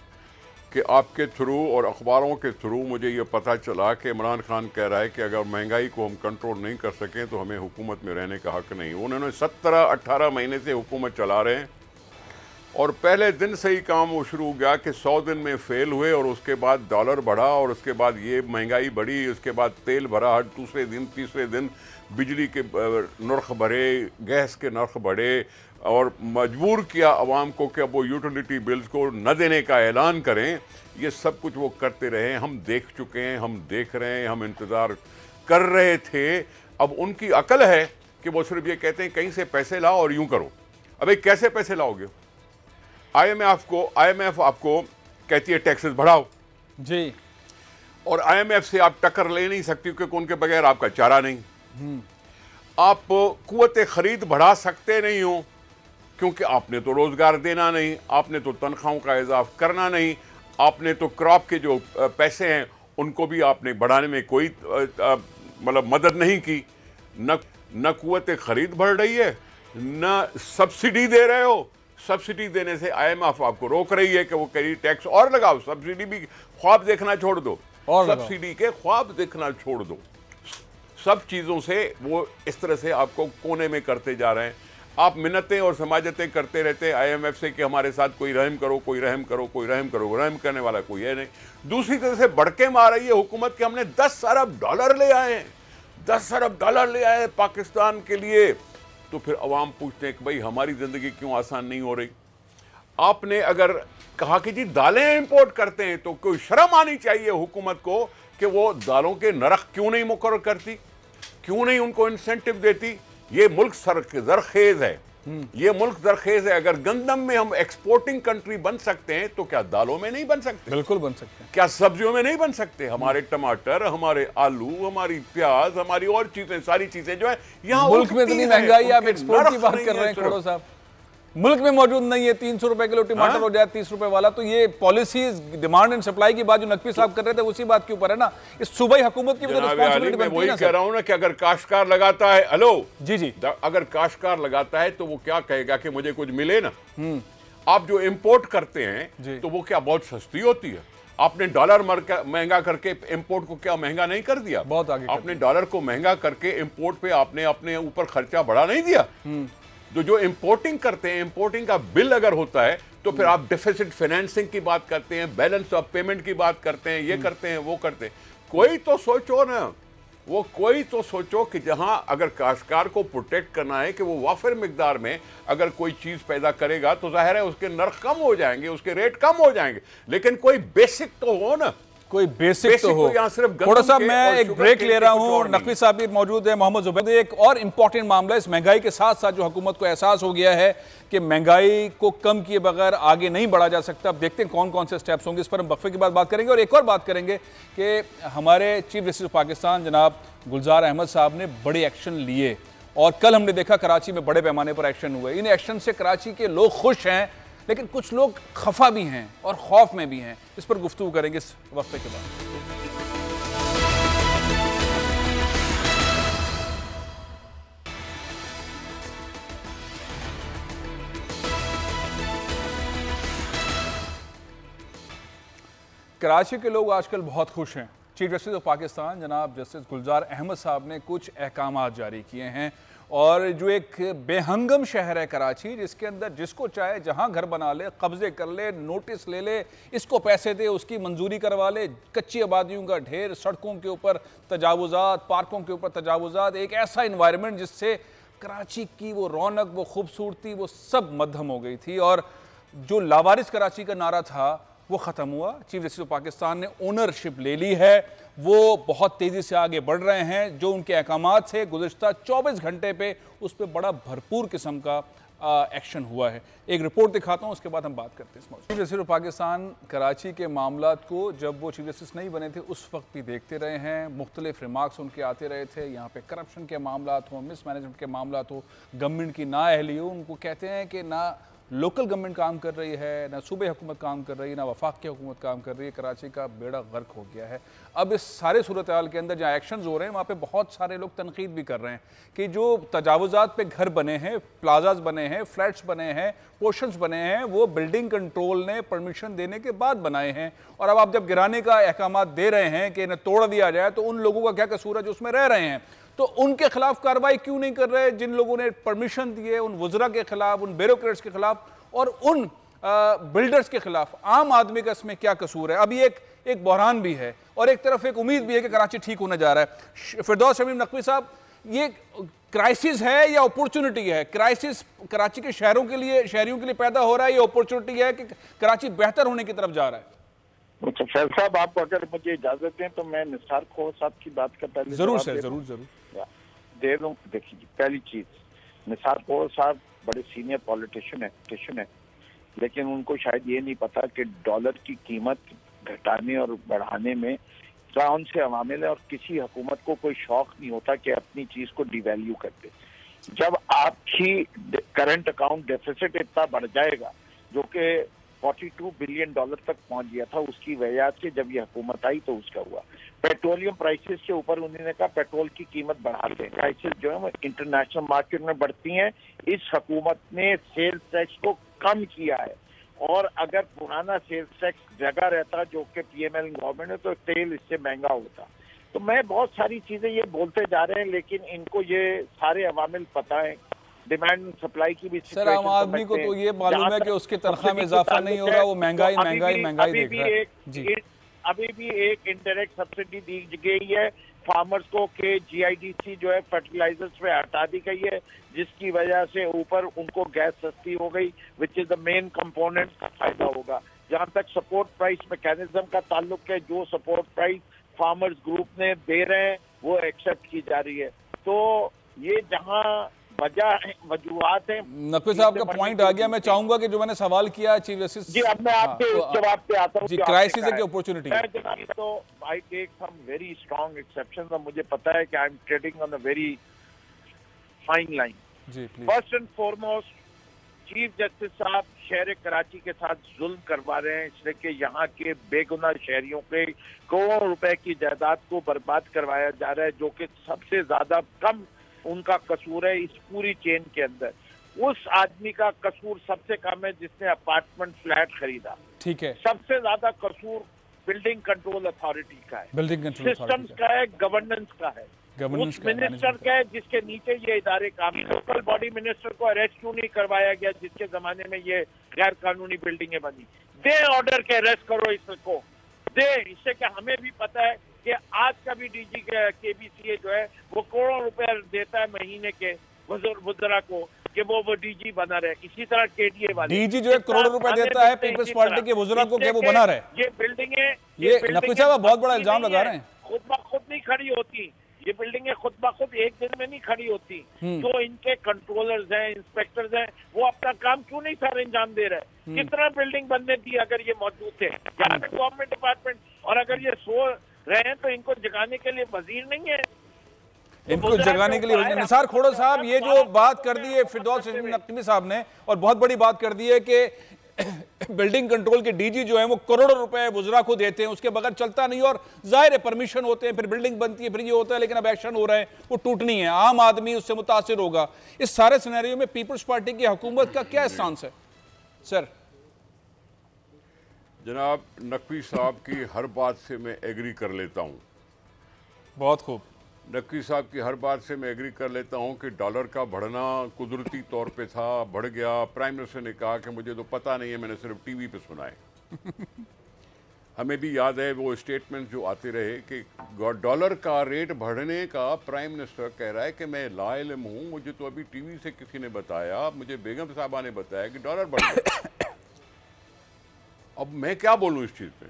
कि आपके थ्रू और अखबारों के थ्रू मुझे ये पता चला कि इमरान खान कह रहा है कि अगर महंगाई को हम कंट्रोल नहीं कर सकें तो हमें हुकूमत में रहने का हक नहीं। उन्होंने 17-18 महीने से हुकूमत चला रहे हैं और पहले दिन से ही काम वो शुरू हो गया कि 100 दिन में फेल हुए और उसके बाद डॉलर बढ़ा और उसके बाद ये महंगाई बढ़ी, उसके बाद तेल भरा, हर दूसरे दिन तीसरे दिन बिजली के नर्ख बढ़े, गैस के नर्ख बढ़े और मजबूर किया अवाम को कि अब वो यूटिलिटी बिल्स को न देने का ऐलान करें। ये सब कुछ वो करते रहे, हम देख चुके हैं, हम देख रहे हैं, हम इंतज़ार कर रहे थे। अब उनकी अकल है कि वो सिर्फ ये कहते हैं कहीं से पैसे लाओ और यूँ करो। अबे कैसे पैसे लाओगे? IMF आपको कहती है टैक्सेस बढ़ाओ जी, और IMF से आप टक्कर ले नहीं सकती क्योंकि उनके बगैर आपका चारा नहीं। आप कुव्वत खरीद बढ़ा सकते नहीं हो क्योंकि आपने तो रोजगार देना नहीं, आपने तो तनख्वाहों का इजाफ करना नहीं, आपने तो क्रॉप के जो पैसे हैं उनको भी आपने बढ़ाने में कोई मतलब मदद नहीं की। न कुव्वत खरीद बढ़ रही है, न सब्सिडी दे रहे हो, सब्सिडी देने से IMF आपको रोक रही है कि वो कहीं टैक्स और लगाओ, सब्सिडी भी ख्वाब देखना छोड़ दो, और सब्सिडी के ख्वाब देखना छोड़ दो। सब चीज़ों से वो इस तरह से आपको कोने में करते जा रहे हैं। आप मिन्नतें और समाजतें करते रहते हैं IMF से कि हमारे साथ कोई रहम करो, कोई रहम करो, कोई रहम करो, रहम करने वाला कोई है नहीं। दूसरी तरह से बढ़के मार रही है हुकूमत कि हमने 10 अरब डॉलर ले आए हैं, 10 अरब डॉलर ले आए पाकिस्तान के लिए। तो फिर अवाम पूछते हैं कि भाई हमारी ज़िंदगी क्यों आसान नहीं हो रही। आपने अगर कहा कि जी दालें इंपोर्ट करते हैं तो कोई शर्म आनी चाहिए हुकूमत को कि वो दालों के नरख क्यों नहीं मुकर्रर करती, क्यों नहीं उनको इंसेंटिव देती। ये मुल्क जरखेज है, ये मुल्क जरखेज है। अगर गंदम में हम एक्सपोर्टिंग कंट्री बन सकते हैं तो क्या दालों में नहीं बन सकते? बिल्कुल बन सकते हैं। क्या सब्जियों में नहीं बन सकते? हमारे टमाटर, हमारे आलू, हमारी प्याज, हमारी और चीजें, सारी चीजें जो है यहाँ मुल्क में इतनी महंगाई, आप एक्सपोर्ट की बात कर रहे हैं खोड़ो साहब, मुल्क में मौजूद नहीं है। 300 रुपए किलो टमाटर हो जाए 30 रुपए वाला। तो ये पॉलिसी डिमांड एंड सप्लाई की बात जो नकवी साहब कर रहे थे उसी बात के ऊपर है ना। इस सूबाई हुकूमत की रिस्पांसिबिलिटी बनती है ना। कह रहा हूं ना कि अगर काश्तकार लगाता है, हेलो जी जी, अगर काश्तकार लगाता है तो वो क्या कहेगा कि मुझे कुछ मिले ना। आप जो इंपोर्ट करते हैं तो वो क्या बहुत सस्ती होती है? आपने डॉलर महंगा करके इंपोर्ट को क्या महंगा नहीं कर दिया? बहुत आगे आपने डॉलर को महंगा करके इंपोर्ट पे आपने अपने ऊपर खर्चा बढ़ा नहीं दिया? जो इंपोर्टिंग करते हैं, इंपोर्टिंग का बिल अगर होता है तो फिर आप डेफिसिट फाइनेंसिंग की बात करते हैं, बैलेंस ऑफ पेमेंट की बात करते हैं, ये करते हैं, वो करते हैं। कोई तो सोचो ना, वो कोई तो सोचो कि जहां अगर काश्तकार को प्रोटेक्ट करना है कि वो वाफिर मिकदार में अगर कोई चीज पैदा करेगा तो जाहिर है उसके नर्ख कम हो जाएंगे, उसके रेट कम हो जाएंगे, लेकिन कोई बेसिक तो हो ना, कोई बेसिक तो हो। थोड़ा सा मैं एक ब्रेक ले रहा हूं। नकवी साहब भी मौजूद है, मोहम्मद जुबैर। एक और इंपॉर्टेंट मामला, इस महंगाई के साथ साथ जो हुकूमत को एहसास हो गया है कि महंगाई को कम किए बगैर आगे नहीं बढ़ा जा सकता। अब देखते हैं कौन कौन से स्टेप्स होंगे, इस पर हम वक्फे के बाद बात करेंगे। और एक और बात करेंगे कि हमारे चीफ जस्टिस ऑफ पाकिस्तान जनाब गुलजार अहमद साहब ने बड़े एक्शन लिए और कल हमने देखा कराची में बड़े पैमाने पर एक्शन हुए। इन एक्शन से कराची के लोग खुश हैं, लेकिन कुछ लोग खफा भी हैं और खौफ में भी हैं। इस पर गुफ्तगू करेंगे इस वक्फे के बाद। कराची के लोग आजकल बहुत खुश हैं। चीफ जस्टिस ऑफ पाकिस्तान जनाब जस्टिस गुलजार अहमद साहब ने कुछ अहकामात जारी किए हैं और जो एक बेहंगम शहर है कराची, जिसके अंदर जिसको चाहे जहां घर बना ले, कब्जे कर ले, नोटिस ले ले, इसको पैसे दे, उसकी मंजूरी करवा ले, कच्ची आबादियों का ढेर, सड़कों के ऊपर तजावुजात, पार्कों के ऊपर तजावुजात, एक ऐसा इन्वायरमेंट जिससे कराची की वो रौनक, वो खूबसूरती, वो सब मद्धम हो गई थी। और जो लावारिस कराची का नारा था वो ख़त्म हुआ। चीफ जस्टिस ऑफ पाकिस्तान ने ओनरशिप ले ली है, वो बहुत तेज़ी से आगे बढ़ रहे हैं। जो उनके अहकामात थे गुज़िश्ता 24 घंटे पे उस पर बड़ा भरपूर किस्म का एक्शन हुआ है। एक रिपोर्ट दिखाता हूँ, उसके बाद हम बात करते हैं। Chief justice of Pakistan Karachi के मामलात को जब वो चीफ जस्टिस नहीं बने थे उस वक्त भी देखते रहे हैं। मुख्तलिफ रिमार्क्स उनके आते रहे थे। यहाँ पे करप्शन के मामलात हो, मिसमैनेजमेंट के मामलात हो, गवर्नमेंट की नाअहली हो। उनको कहते हैं कि ना लोकल गवर्नमेंट काम कर रही है, ना सूबे हुकूमत काम कर रही है, ना वफाक की हुकूमत काम कर रही है। कराची का बेड़ा गर्क हो गया है। अब इस सारे सूरत हाल के अंदर जहाँ एक्शन हो रहे हैं वहाँ पे बहुत सारे लोग तनकीद भी कर रहे हैं कि जो तजावुजात पे घर बने हैं, प्लाजाज बने हैं, फ्लैट्स बने हैं, पोर्शंस बने हैं, वो बिल्डिंग कंट्रोल ने परमिशन देने के बाद बनाए हैं। और अब आप जब गिराने का अहकामात दे रहे हैं कि इन्हें तोड़ दिया जाए तो उन लोगों का क्या कसूर है जो उसमें रह रहे हैं? तो उनके खिलाफ कार्रवाई क्यों नहीं कर रहे जिन लोगों ने परमिशन दिए? उन वज़रा के खिलाफ, उन ब्यूरोक्रेट्स के खिलाफ और उन बिल्डर्स के खिलाफ आम आदमी का इसमें क्या कसूर है? अभी एक बहरान भी है और एक तरफ एक उम्मीद भी है कि कराची ठीक होने जा रहा है। फिरदौस शमीम नकवी साहब, ये क्राइसिस है या अपॉर्चुनिटी है? क्राइसिस कराची के शहरों के लिए पैदा हो रहा है, या अपॉर्चुनिटी है कि कराची बेहतर होने की तरफ जा रहा है? अच्छा फैल साहब, आप अगर मुझे इजाजत दें तो मैं निसार खोर साहब की बात का पहले जरूर सर, जरूर दे दूं। देखिए, पहली चीज, निसार खोर साहब बड़े सीनियर पॉलिटिशियन है, लेकिन उनको शायद ये नहीं पता कि डॉलर की कीमत घटाने और बढ़ाने में कौन से अवामिल है, और किसी हुकूमत को कोई शौक नहीं होता कि अपनी चीज को डिवैल्यू कर दे। जब आपकी करंट अकाउंट डेफिसिट इतना बढ़ जाएगा जो कि 42 बिलियन डॉलर तक पहुंच गया था, उसकी वजह से जब ये हुकूमत आई तो उसका हुआ। पेट्रोलियम प्राइसेस के ऊपर उन्होंने कहा पेट्रोल की कीमत बढ़ा दें। प्राइसेस जो है वो इंटरनेशनल मार्केट में बढ़ती हैं। इस हुकूमत ने सेल्स टैक्स को कम किया है। और अगर पुराना सेल्स टैक्स जगह रहता जो कि पीएमएल गवर्नमेंट है तो तेल इससे महंगा होता। तो मैं बहुत सारी चीजें ये बोलते जा रहे हैं, लेकिन इनको ये सारे अवामिल पता है, डिमांड सप्लाई की भी। सर आम आदमी को तो ये मालूम है कि उसकी तनख्वाह में इजाफा नहीं हो रहा, वो महंगाई महंगाई महंगाई देख रहा है जी। अभी भी एक इनडायरेक्ट सब्सिडी दी गई है फार्मर्स को कि जीआईडीसी जो है फर्टिलाइजर्स पे हटा दी गई है, जिसकी वजह से ऊपर उनको गैस सस्ती हो गई, which is the main component का फायदा होगा। जहां तक सपोर्ट प्राइस मैकेनिज्म का ताल्लुक है, जो सपोर्ट प्राइस फार्मर्स ग्रुप ने दे रहे हैं वो एक्सेप्ट की जा रही है। तो ये जहां वजूहात है। नकवी साहब का पॉइंट आ गया। मैं चाहूंगा कि जो मैंने सवाल किया चीफ जस्टिस जी, अब मैं आपके जवाब पे आता हूँ। जी, क्राइसिस है कि अपॉर्चुनिटी है? तो I take some very strong exceptions, और मुझे पता है कि I am trading on a very fine line. जी please. First and foremost, chief justice साहब शहर कराची के साथ जुल्म करवा रहे हैं, इसलिए कि यहाँ के बेगुनाह शहरियों के करोड़ों रुपए की जायदाद को बर्बाद करवाया जा रहा है, जो कि सबसे ज्यादा कम उनका कसूर है इस पूरी चेन के अंदर। उस आदमी का कसूर सबसे कम है जिसने अपार्टमेंट फ्लैट खरीदा। ठीक है। सबसे ज्यादा कसूर बिल्डिंग कंट्रोल अथॉरिटी का है, बिल्डिंग कंट्रोल सिस्टम्स का है, गवर्नेंस का है, उस मिनिस्टर का है जिसके नीचे ये इदारे काम। लोकल बॉडी मिनिस्टर को अरेस्ट क्यों नहीं करवाया गया जिसके जमाने में ये गैर कानूनी बिल्डिंगें बनी? दे ऑर्डर के अरेस्ट करो इसको, दे, इससे क्या हमें भी पता है कि आज का भी डीजी केबीसीए जो है वो करोड़ों रुपए देता है महीने के वज़रा को कि वो डीजी बना रहे। इसी तरह केडीए वाले डीजी जो है करोड़ों रुपए देता है पीपल्स पार्टी के वज़रा को कि वो बना रहे। ये बिल्डिंगें, ये नकवी साहब बहुत बड़ा इल्जाम लगा रहे हैं। खुद ब खुद नहीं खड़ी होती ये बिल्डिंगें, खुद ब खुद एक दिन में नहीं खड़ी होती। जो इनके कंट्रोलर्स हैं, इंस्पेक्टर्स हैं, वो अपना काम क्यों नहीं सारे अंजाम दे रहे? कितना बिल्डिंग बनने दी अगर ये मौजूद थे गवर्नमेंट डिपार्टमेंट, और अगर ये सो रहे हैं तो इनको जगाने के लिए वजीर नहीं है, इनको जगाने के लिए। निसार खोड़ो साहब, ये जो बात कर दी है फिरदौस नकवी साहब ने, और बहुत बड़ी बात कर दी है कि बिल्डिंग कंट्रोल के डीजी जो है वो करोड़ों रुपए वज़रा को देते हैं, उसके बगैर चलता नहीं। और जाहिर है परमिशन होते हैं, फिर बिल्डिंग बनती है, फिर ये होता है, लेकिन अब एक्शन हो रहा है, वो टूटनी है, आम आदमी उससे मुतासिर होगा। इस सारे सिनेरियो में पीपल्स पार्टी की हुकूमत का क्या स्टांस है सर? जनाब, नकवी साहब की हर बात से मैं एग्री कर लेता हूँ। बहुत खूब। नकवी साहब की हर बात से मैं एग्री कर लेता हूँ कि डॉलर का बढ़ना कुदरती तौर पे था, बढ़ गया। प्राइम मिनिस्टर ने कहा कि मुझे तो पता नहीं है, मैंने सिर्फ टीवी पे सुना है। हमें भी याद है वो स्टेटमेंट जो आते रहे कि डॉलर का रेट बढ़ने का प्राइम मिनिस्टर कह रहा है कि मैं लाइल्म हूँ, मुझे तो अभी टीवी से किसी ने बताया, मुझे बेगम साहबा ने बताया कि डॉलर बढ़ गया। अब मैं क्या बोलूँ इस चीज़ पे?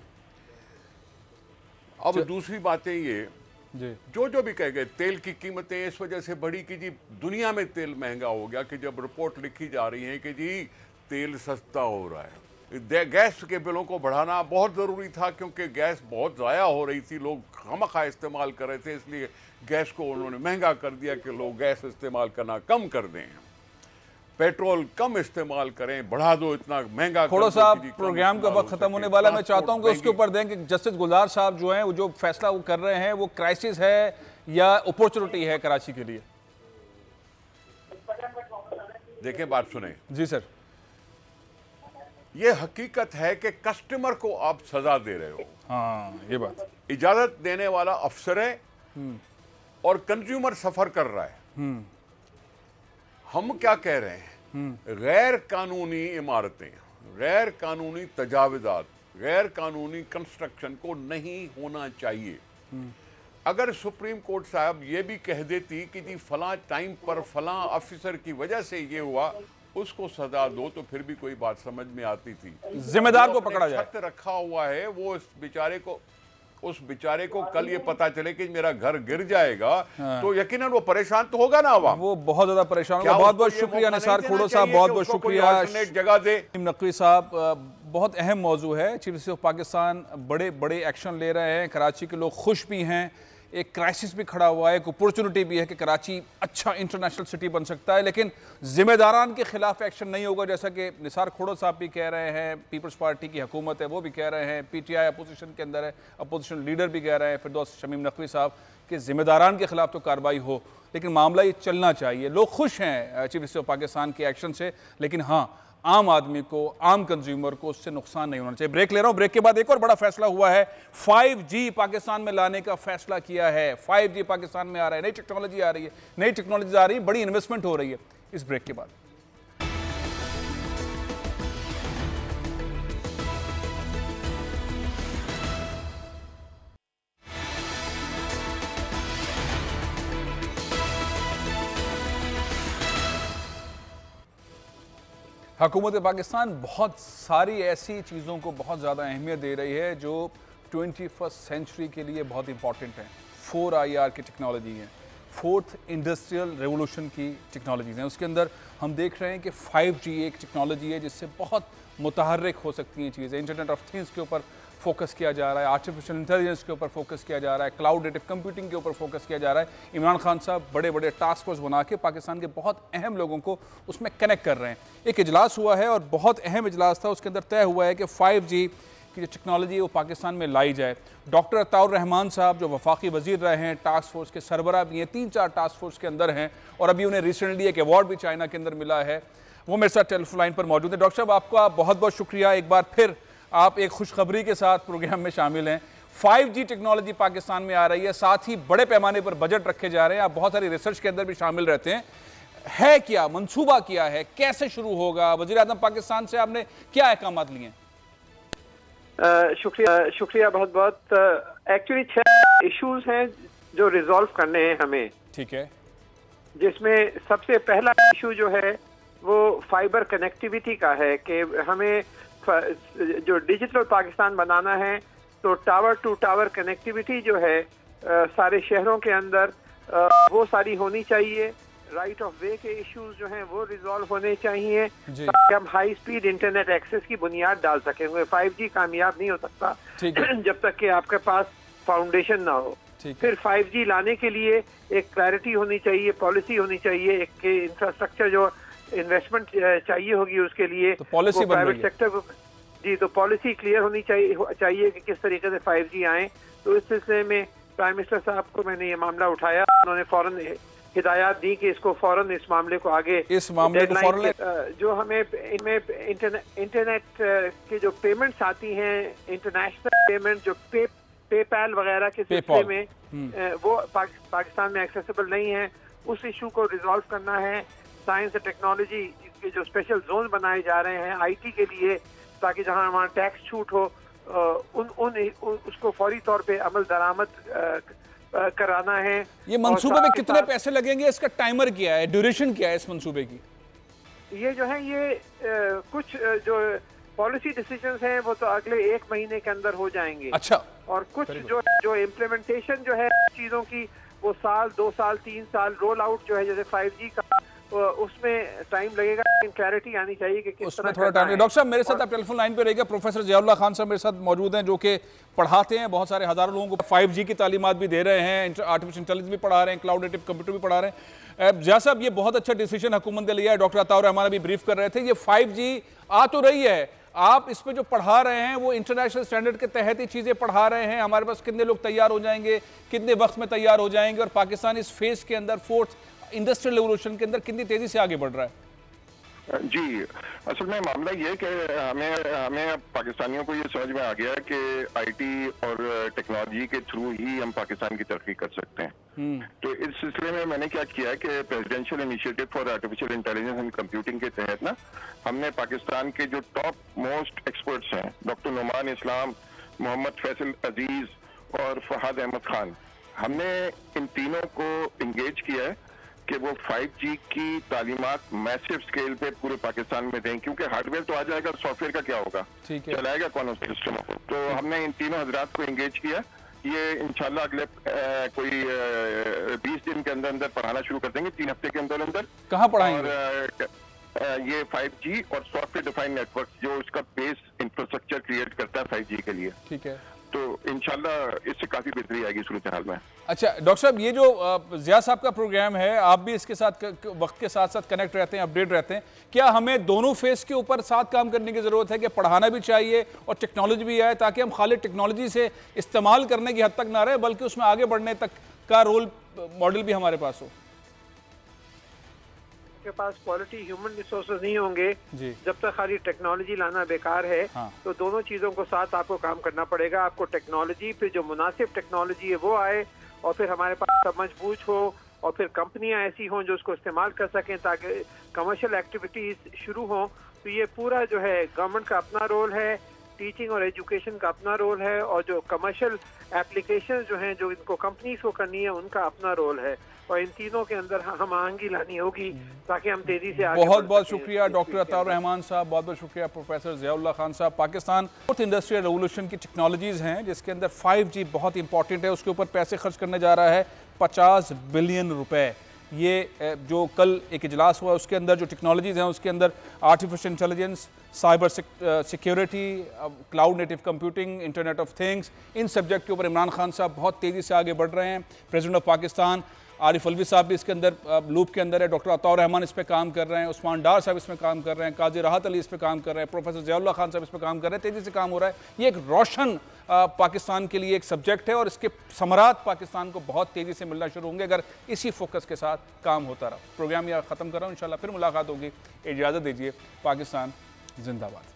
अब दूसरी बातें ये जो भी कह गए, तेल की कीमतें इस वजह से बढ़ी कि जी दुनिया में तेल महंगा हो गया, कि जब रिपोर्ट लिखी जा रही है कि जी तेल सस्ता हो रहा है। गैस के बिलों को बढ़ाना बहुत ज़रूरी था क्योंकि गैस बहुत ज़ाया हो रही थी, लोग खामखा इस्तेमाल कर रहे थे, इसलिए गैस को उन्होंने महंगा कर दिया कि लोग गैस इस्तेमाल करना कम कर दें, पेट्रोल कम इस्तेमाल करें, बढ़ा दो, इतना महंगा। खोड़ो साहब, प्रोग्राम का वक्त खत्म होने वाला, मैं चाहता हूं कि उसके ऊपर दें कि जस्टिस गुलजार साहब जो हैं वो जो फैसला वो कर रहे हैं वो क्राइसिस है या अपॉर्चुनिटी है कराची के लिए? देखें, बात सुने जी सर। ये हकीकत है कि कस्टमर को आप सजा दे रहे हो। हाँ, ये बात। इजाजत देने वाला अफसर है और कंज्यूमर सफर कर रहा है। हम क्या कह रहे हैं? गैर कानूनी इमारतें, गैर कानूनी तजाविज़ात, गैर कानूनी कंस्ट्रक्शन को नहीं होना चाहिए। अगर सुप्रीम कोर्ट साहब ये भी कह देती कि जी फलां टाइम पर फलां ऑफिसर की वजह से ये हुआ, उसको सजा दो, तो फिर भी कोई बात समझ में आती थी। जिम्मेदार को पकड़ा जाए। छत रखा हुआ है, वो उस बेचारे को कल ये पता चले कि मेरा घर गिर जाएगा, तो यकीनन वो परेशान तो होगा ना। आवाम वो बहुत ज्यादा परेशान होगा। बहुत बहुत शुक्रिया निसार खोड़ो साहब, बहुत बहुत शुक्रिया। जगह दे नकवी साहब, बहुत अहम मौजू है। चीफ जस्टिस ऑफ पाकिस्तान बड़े बड़े एक्शन ले रहे हैं, कराची के लोग खुश भी हैं, एक क्राइसिस भी खड़ा हुआ है, एक अपॉर्चुनिटी भी है कि कराची अच्छा इंटरनेशनल सिटी बन सकता है, लेकिन जिम्मेदारान के खिलाफ एक्शन नहीं होगा, जैसा कि निसार खोड़ो साहब भी कह रहे हैं, पीपल्स पार्टी की हुकूमत है वो भी कह रहे हैं, पीटीआई अपोजिशन के अंदर है, अपोजिशन लीडर भी कह रहे हैं, फिरदौस शमीम नकवी साहब, कि जिम्मेदारान के खिलाफ तो कार्रवाई हो, लेकिन मामला ये चलना चाहिए। लोग खुश हैं चीफ जस्टिस ऑफ पाकिस्तान के एक्शन से, लेकिन हाँ, आम आदमी को, आम कंज्यूमर को उससे नुकसान नहीं होना चाहिए। ब्रेक ले रहा हूं। ब्रेक के बाद एक और बड़ा फैसला हुआ है, 5G पाकिस्तान में लाने का फैसला किया है। 5G पाकिस्तान में आ रहा है, नई टेक्नोलॉजी आ रही है, नई टेक्नोलॉजी आ रही है, बड़ी इन्वेस्टमेंट हो रही है। इस ब्रेक के बाद हुकूमत पाकिस्तान बहुत सारी ऐसी चीज़ों को बहुत ज़्यादा अहमियत दे रही है जो 21st सेंचुरी के लिए बहुत इंपॉर्टेंट है। 4IR की टेक्नोलॉजी है, 4th इंडस्ट्रियल रेवोल्यूशन की टेक्नोलॉजीज़ हैं। उसके अंदर हम देख रहे हैं कि 5G एक टेक्नोलॉजी है जिससे बहुत मुतहर्रिक हो सकती हैं चीज़ें। इंटरनेट ऑफ थिंग्स के ऊपर फोकस किया जा रहा है, आर्टिफिशियल इंटेलिजेंस के ऊपर फोकस किया जा रहा है, क्लाउड नेटिव कंप्यूटिंग के ऊपर फोकस किया जा रहा है। इमरान खान साहब बड़े बड़े टास्क फोर्स बना के पाकिस्तान के बहुत अहम लोगों को उसमें कनेक्ट कर रहे हैं। एक इजलास हुआ है और बहुत अहम इजलास था, उसके अंदर तय हुआ है कि 5G की जो टेक्नोलॉजी है वो पाकिस्तान में लाई जाए। डॉक्टर अताउर रहमान साहब जो वफाकी वजीर रहे हैं, टास्क फोर्स के सरबराह भी हैं, 3-4 टास्क फोर्स के अंदर हैं और अभी उन्हें रिसेंटली एक अवार्ड भी चाइना के अंदर मिला है, वो मेरे साथ टेलीफोन लाइन पर मौजूद है। डॉक्टर साहब आपका बहुत बहुत शुक्रिया, एक बार फिर आप एक खुशखबरी के साथ प्रोग्राम में शामिल हैं। 5G टेक्नोलॉजी पाकिस्तान में आ रही है, साथ ही बड़े पैमाने पर बजट रखे जा रहे हैं, आप बहुत सारी रिसर्च के अंदर भी शामिल रहते हैं। है क्या मंसूबा, क्या है, कैसे शुरू होगा? वज़ीर आज़म पाकिस्तान से आपने क्या अहकाम लिए? शुक्रिया बहुत बहुत। एक्चुअली 6 इश्यूज हैं जो रिजॉल्व करने हैं हमें। ठीक है। जिसमें सबसे पहला इशू जो है वो फाइबर कनेक्टिविटी का है कि हमें जो डिजिटल पाकिस्तान बनाना है तो टावर टू टावर कनेक्टिविटी जो है सारे शहरों के अंदर वो सारी होनी चाहिए। राइट ऑफ वे के इश्यूज जो हैं वो रिजॉल्व होने चाहिए ताकि हम हाई स्पीड इंटरनेट एक्सेस की बुनियाद डाल सकेंगे। 5G कामयाब नहीं हो सकता जब तक कि आपके पास फाउंडेशन ना हो। फिर 5G लाने के लिए एक क्लैरिटी होनी चाहिए, पॉलिसी होनी चाहिए, एक इंफ्रास्ट्रक्चर जो इन्वेस्टमेंट चाहिए होगी उसके लिए तो पॉलिसी प्राइवेट सेक्टर को तो पॉलिसी क्लियर होनी चाहिए कि किस तरीके से 5G आए। तो इस सिलसिले में प्राइम मिनिस्टर साहब को मैंने ये मामला उठाया, उन्होंने फौरन हिदायत दी कि इसको फौरन इस मामले को आगे, इस मामले को फौरन जो हमें इनमें इंटरनेट के जो पेमेंट्स आती हैं, इंटरनेशनल पेमेंट जो पेपैल वगैरह के सिलसिले में वो पाकिस्तान में एक्सेसिबल नहीं है, उस इशू को रिजॉल्व करना है। साइंस और टेक्नोलॉजी के जो स्पेशल जोन बनाए जा रहे हैं IT के लिए, ताकि जहां हमारा टैक्स छूट हो उसको फौरी तौर पे अमल दरामद कराना है। ये मंसूबे में कितने पैसे लगेंगे, इसका टाइमर क्या है, ड्यूरेशन क्या है इस मंसूबे की? ये जो है ये कुछ जो पॉलिसी डिसीजंस हैं वो तो अगले 1 महीने के अंदर हो जाएंगे। अच्छा। और कुछ जो इम्प्लीमेंटेशन जो है चीजों की वो 1 साल 2 साल 3 साल रोल आउट जो है जैसे 5G का उसमें टाइम लगेगा, लेकिन क्लैरिटी आनी चाहिए कि किस तरह थोड़ा टाइम। डॉक्टर साहब मेरे साथ आप टेलीफोन लाइन पे रहिएगा। प्रोफेसर ज़ियाउल्लाह खान साहब मेरे साथ मौजूद हैं जो कि पढ़ाते हैं बहुत सारे हज़ारों लोगों को 5G की तालीमात भी दे रहे हैं, आर्टिफिशियल इंटेलिजेंस भी पढ़ा रहे हैं, क्लाउड नेटिव कंप्यूटर भी पढ़ा रहे हैं। ज़िया साहब ये बहुत अच्छा डिसीजन हुकूमत ने लिया है, डॉक्टर अताउर रहमान भी ब्रीफ कर रहे थे। ये 5G आ तो रही है, आप इसमें जो पढ़ा रहे हैं वो इंटरनेशनल स्टैंडर्ड के तहत ही चीज़ें पढ़ा रहे हैं। हमारे पास कितने लोग तैयार हो जाएंगे, कितने वक्त में तैयार हो जाएंगे, और पाकिस्तान इस फेज के अंदर 4th इंडस्ट्रियल रेवोल्यूशन के अंदर कितनी तेजी से आगे बढ़ रहा है? जी, असल में मामला ये है कि हमें पाकिस्तानियों को ये समझ में आ गया है कि IT और टेक्नोलॉजी के थ्रू ही हम पाकिस्तान की तरक्की कर सकते हैं। तो इस सिलसिले में मैंने क्या किया है कि presidential initiative for artificial intelligence and computing के तहत ना हमने पाकिस्तान के जो टॉप मोस्ट एक्सपर्ट्स हैं, डॉक्टर नुमान इस्लाम, मोहम्मद फैसल अजीज और फहद अहमद खान, हमने इन तीनों को इंगेज किया है कि वो 5G की तालीमात मैसिव स्केल पे पूरे पाकिस्तान में दें, क्योंकि हार्डवेयर तो आ जाएगा, सॉफ्टवेयर का क्या होगा, चलाएगा कौन उस सिस्टम को। तो हमने इन तीनों हजरात को एंगेज किया। ये इंशाल्लाह अगले कोई 20 दिन के अंदर अंदर पढ़ाना शुरू कर देंगे, 3 हफ्ते के अंदर अंदर। कहाँ पढ़ाएंगे? और ये 5G और सॉफ्टवेयर डिफाइंड नेटवर्क जो उसका बेस इंफ्रास्ट्रक्चर क्रिएट करता है 5G के लिए। ठीक है। तो इंशाल्लाह इससे काफी बेहतरी आएगी सूरत हाल में। अच्छा डॉक्टर साहब, ये जो ज़िया साहब का प्रोग्राम है, आप भी इसके साथ वक्त के साथ साथ कनेक्ट रहते हैं, अपडेट रहते हैं, क्या हमें दोनों फेस के ऊपर साथ काम करने की ज़रूरत है कि पढ़ाना भी चाहिए और टेक्नोलॉजी भी आए, ताकि हम खाली टेक्नोलॉजी से इस्तेमाल करने की हद तक ना रहे बल्कि उसमें आगे बढ़ने तक का रोल मॉडल भी हमारे पास हो? आपके पास क्वालिटी ह्यूमन रिसोर्सेज नहीं होंगे, जब तक खाली टेक्नोलॉजी लाना बेकार है। तो दोनों चीज़ों को साथ आपको काम करना पड़ेगा। आपको टेक्नोलॉजी, फिर जो मुनासिब टेक्नोलॉजी है वो आए, और फिर हमारे पास समझ बूझ हो, और फिर कंपनियां ऐसी हों जो उसको इस्तेमाल कर सकें ताकि कमर्शियल एक्टिविटीज़ शुरू हों। तो ये पूरा जो है गवर्नमेंट का अपना रोल है, टीचिंग और एजुकेशन का अपना रोल है, और जो कमर्शियल एप्लीकेशन जो हैं जो इनको कंपनीज को करनी है उनका अपना रोल है, और इन तीनों के अंदर हम आहंगी लानी होगी ताकि हम तेजी से आगे। बहुत बहुत शुक्रिया डॉक्टर अताउर रहमान साहब, बहुत बहुत शुक्रिया प्रोफेसर ज़ियाउल्लाह खान साहब। पाकिस्तान फोर्थ इंडस्ट्रियल रेवोल्यूशन की टेक्नोलॉजीज़ हैं जिसके अंदर 5G बहुत इंपॉर्टेंट है, उसके ऊपर पैसे खर्च करने जा रहा है 50 बिलियन रुपए। ये जो कल एक इजलास हुआ उसके अंदर जो टेक्नोलॉजीज़ हैं उसके अंदर artificial intelligence, cyber security, cloud native computing, internet of things, in subject के ऊपर इमरान खान साहब बहुत तेज़ी से आगे बढ़ रहे हैं। प्रेसिडेंट ऑफ पाकिस्तान आरिफ अलवी साहब भी इसके अंदर लूप के अंदर है, डॉक्टर अताउर रहमान इस पे काम कर रहे हैं, उस्मान डार साहब इसमें काम कर रहे हैं, काजी राहत अली इस पे काम कर रहे हैं, प्रोफेसर ज़ियाउल्लाह खान साहब इस पे काम कर रहे हैं। तेज़ी से काम हो रहा है। ये एक रोशन पाकिस्तान के लिए एक सब्जेक्ट है और इसके समरात पाकिस्तान को बहुत तेज़ी से मिलना शुरू होंगे अगर इसी फोकस के साथ काम होता रहा। प्रोग्राम यहाँ ख़त्म कर रहा हूँ, इंशाल्लाह फिर मुलाकात होगी। इजाज़त दीजिए। पाकिस्तान जिंदाबाद।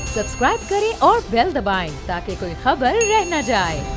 सब्सक्राइब करें और बेल दबाएं ताकि कोई खबर रह न जाए।